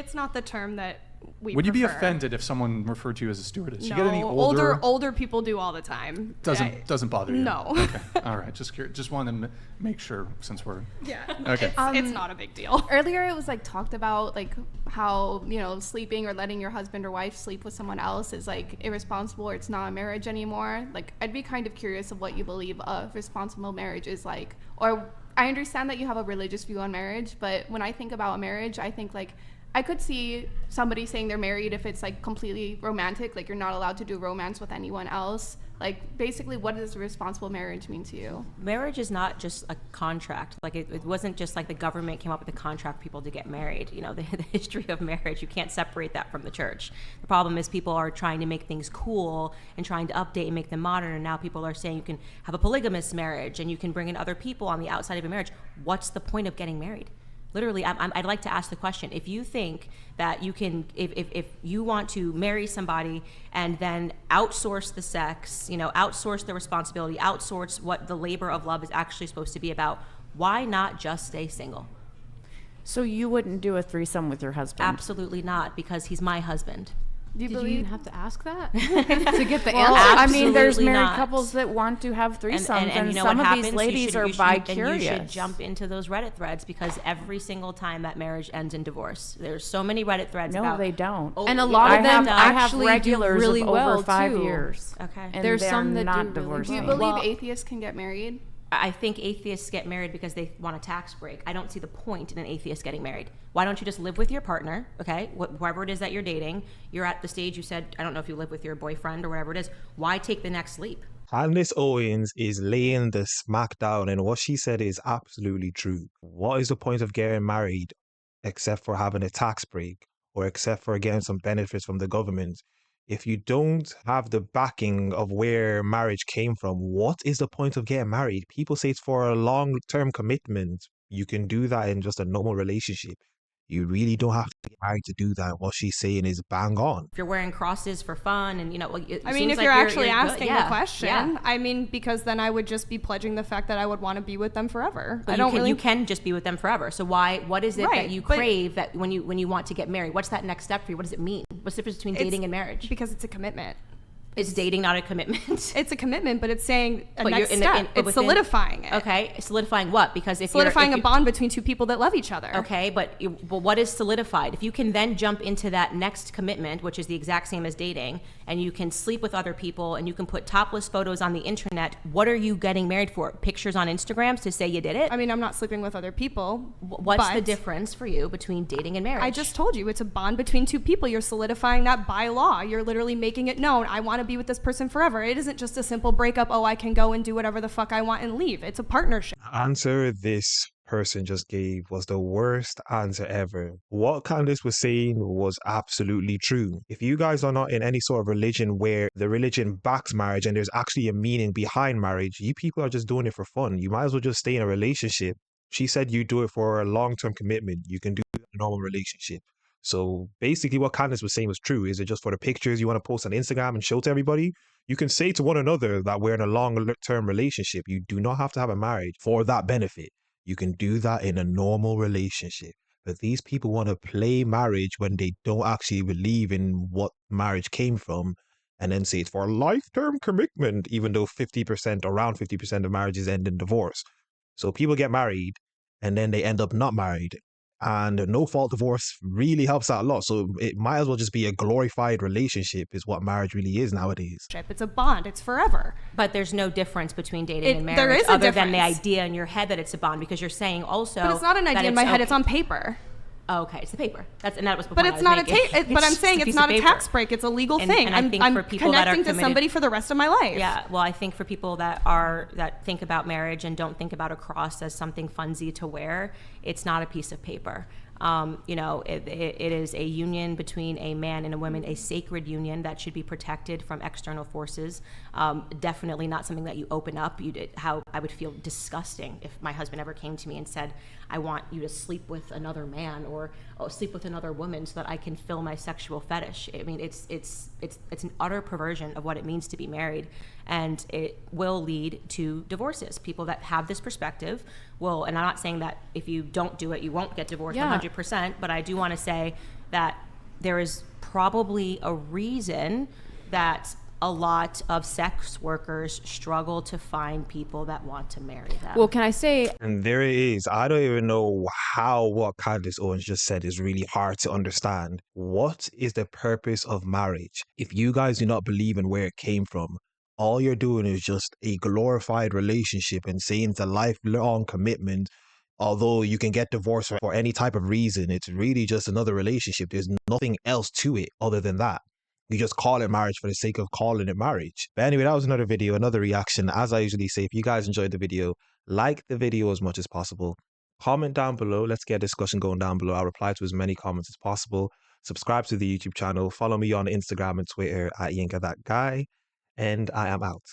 It's not the term that we Would you be prefer. offended if someone referred to you as a stewardess? No, You get any older? older people do all the time. Doesn't bother you? No. Okay. All right. Just curious. Just wanted to make sure since we're. Yeah. Okay. It's not a big deal. Earlier it was like talked about like how, you know, sleeping or letting your husband or wife sleep with someone else is like irresponsible or it's not a marriage anymore. Like I'd be kind of curious of what you believe a responsible marriage is like. Or I understand that you have a religious view on marriage, but when I think about a marriage, I think like I could see somebody saying they're married if it's like completely romantic, like you're not allowed to do romance with anyone else. Like basically, what does a responsible marriage mean to you? Marriage is not just a contract. Like it wasn't just like the government came up with a contract for people to get married. You know, the history of marriage, you can't separate that from the church. The problem is people are trying to make things cool and trying to update and make them modern. And now people are saying you can have a polygamous marriage and you can bring in other people on the outside of a marriage. What's the point of getting married? Literally, I'd like to ask the question, if you think that you can, if you want to marry somebody and then outsource the sex, you know, outsource the responsibility, outsource what the labor of love is actually supposed to be about, why not just stay single? So you wouldn't do a threesome with your husband? Absolutely not, because he's my husband. Did you even have to ask that to get the Well, answer? I mean, there's Absolutely married not. couples that want to have threesomes, and you know some what of happens? these ladies are You bi-curious. should jump into those Reddit threads, because every single time that marriage ends in divorce, there's so many Reddit threads No, about. they don't. And a lot of them I have actually do regulars really of well, over 5 too. years. Okay. And There's they're some that not do really divorcing. Do you well. believe Well- atheists can get married? I think atheists get married because they want a tax break. I don't see the point in an atheist getting married. Why don't you just live with your partner, okay? Whoever it is that you're dating, you're at the stage you said, I don't know if you live with your boyfriend or whatever it is. Why take the next leap? Candace Owens is laying the smack down, and what she said is absolutely true. What is the point of getting married except for having a tax break or except for getting some benefits from the government? If you don't have the backing of where marriage came from, what is the point of getting married? People say it's for a long-term commitment. You can do that in just a normal relationship. You really don't have to get married to do that. What she's saying is bang on. If you're wearing crosses for fun and, you know, I mean, seems if like you're actually good. asking Yeah, the question, yeah. I mean, because then I would just be pledging the fact that I would want to be with them forever. But you can just be with them forever. So what is it Right, that you but- crave that when you want to get married? What's that next step for you? What does it mean? What's the difference between dating and marriage? Because it's a commitment. Is dating not a commitment? It's a commitment, but it's saying a But next you're step. It's within- solidifying it. Okay, solidifying what? Because if Solidifying you're, a bond between two people that love each other. Okay, but what is solidified? If you can then jump into that next commitment, which is the exact same as dating, and you can sleep with other people and you can put topless photos on the internet, what are you getting married for? Pictures on Instagrams to say you did it? I mean, I'm not sleeping with other people. What's the but difference for you between dating and marriage? I just told you, it's a bond between two people. You're solidifying that by law. You're literally making it known. I want to be with this person forever. It isn't just a simple breakup. Oh, I can go and do whatever the fuck I want and leave. It's a partnership. Answer this person just gave was the worst answer ever. What Candace was saying was absolutely true. If you guys are not in any sort of religion where the religion backs marriage and there's actually a meaning behind marriage, you people are just doing it for fun. You might as well just stay in a relationship. She said you do it for a long-term commitment. You can do it in a normal relationship. So basically what Candace was saying was true. Is it just for the pictures you want to post on Instagram and show to everybody? You can say to one another that we're in a long-term relationship. You do not have to have a marriage for that benefit. You can do that in a normal relationship. But these people want to play marriage when they don't actually believe in what marriage came from and then say it's for a lifetime commitment, even though 50%, around 50% of marriages end in divorce. So people get married and then they end up not married. And no-fault divorce really helps out a lot. So it might as well just be a glorified relationship is what marriage really is nowadays. It's a bond. It's forever. But there's no difference between dating and marriage there is a other than the difference. idea in your head that it's a bond, because you're saying also But it's not an that idea in it's my head. okay. It's on paper. Oh, okay, it's the paper. And that was the But point it's I was not making. but I'm saying just it's piece not of a paper. tax break. It's a legal thing. And I think I'm for people that are connecting to committed- somebody for the rest of my life. Yeah, well, I think for people that think about marriage and don't think about a cross as something funsy to wear, it's not a piece of paper. You know, it is a union between a man and a woman, a sacred union that should be protected from external forces. Definitely not something that you open up. How I would feel disgusting if my husband ever came to me and said, I want you to sleep with another man or sleep with another woman so that I can fill my sexual fetish. I mean, it's an utter perversion of what it means to be married, and it will lead to divorces. People that have this perspective will, and I'm not saying that if you don't do it, you won't get divorced 100%, but I do want to say that there is probably a reason that a lot of sex workers struggle to find people that want to marry them. Well, can I say, And there it is. I don't even know how what Candace Owens just said is really hard to understand. What is the purpose of marriage? If you guys do not believe in where it came from, all you're doing is just a glorified relationship and saying it's a lifelong commitment. Although you can get divorced for any type of reason, it's really just another relationship. There's nothing else to it other than that. You just call it marriage for the sake of calling it marriage. But anyway, that was another video, another reaction. As I usually say, if you guys enjoyed the video, like the video as much as possible. Comment down below. Let's get a discussion going down below. I'll reply to as many comments as possible. Subscribe to the YouTube channel. Follow me on Instagram and Twitter at YinkaThatGuy. And I am out.